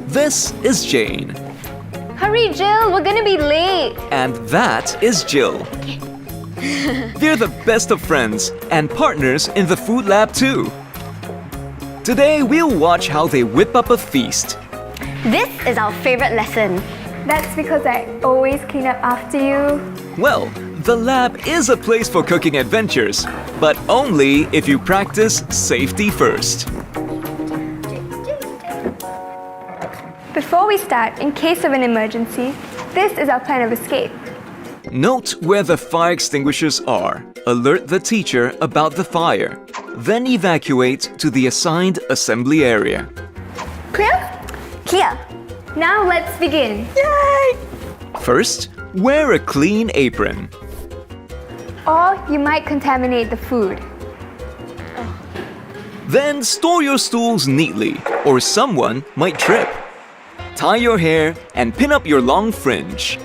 This is Jane. Hurry, Jill, we're gonna be late. And that is Jill. They're the best of friends and partners in the food lab too. Today we'll watch how they whip up a feast. This is our favorite lesson. That's because I always clean up after you. Well, the lab is a place for cooking adventures, but only if you practice safety first. Before we start, in case of an emergency, this is our plan of escape. Note where the fire extinguishers are. Alert the teacher about the fire. Then evacuate to the assigned assembly area. Clear? Clear. Now let's begin. Yay! First, wear a clean apron. Or you might contaminate the food. Then store your stools neatly, or someone might trip. Tie your hair and pin up your long fringe.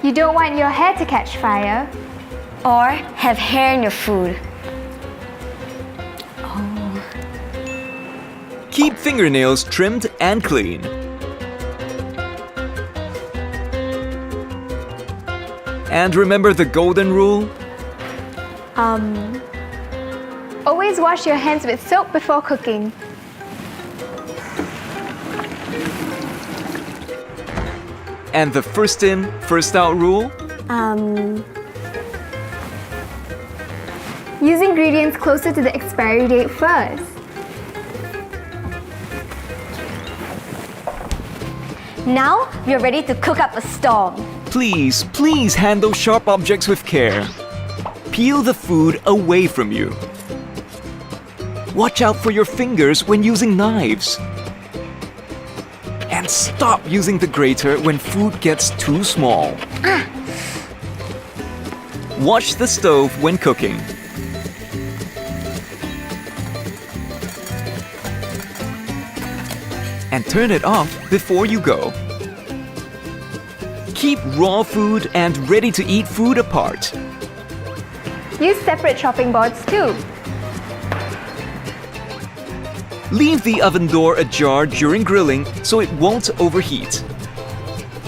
You don't want your hair to catch fire. Or have hair in your food. Keep fingernails trimmed and clean. And remember the golden rule? Always wash your hands with soap before cooking. And the first in, first out rule? Use ingredients closer to the expiry date first. Now we're ready to cook up a storm. Please, please handle sharp objects with care. Peel the food away from you. Watch out for your fingers when using knives. And stop using the grater when food gets too small. Watch the stove when cooking. And turn it off before you go. Keep raw food and ready-to-eat food apart. Use separate chopping boards too. Leave the oven door ajar during grilling so it won't overheat.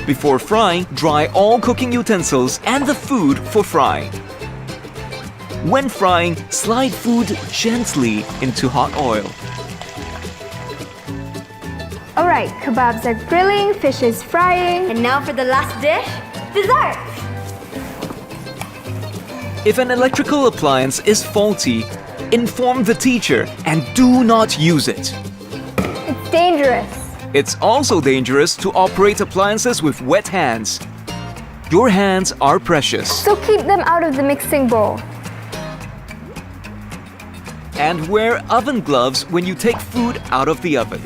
Before frying, dry all cooking utensils and the food for frying. When frying, slide food gently into hot oil. Alright, kebabs are grilling, fish is frying. And now for the last dish, dessert. If an electrical appliance is faulty, inform the teacher and do not use it. It's dangerous. It's also dangerous to operate appliances with wet hands. Your hands are precious. So keep them out of the mixing bowl. And wear oven gloves when you take food out of the oven.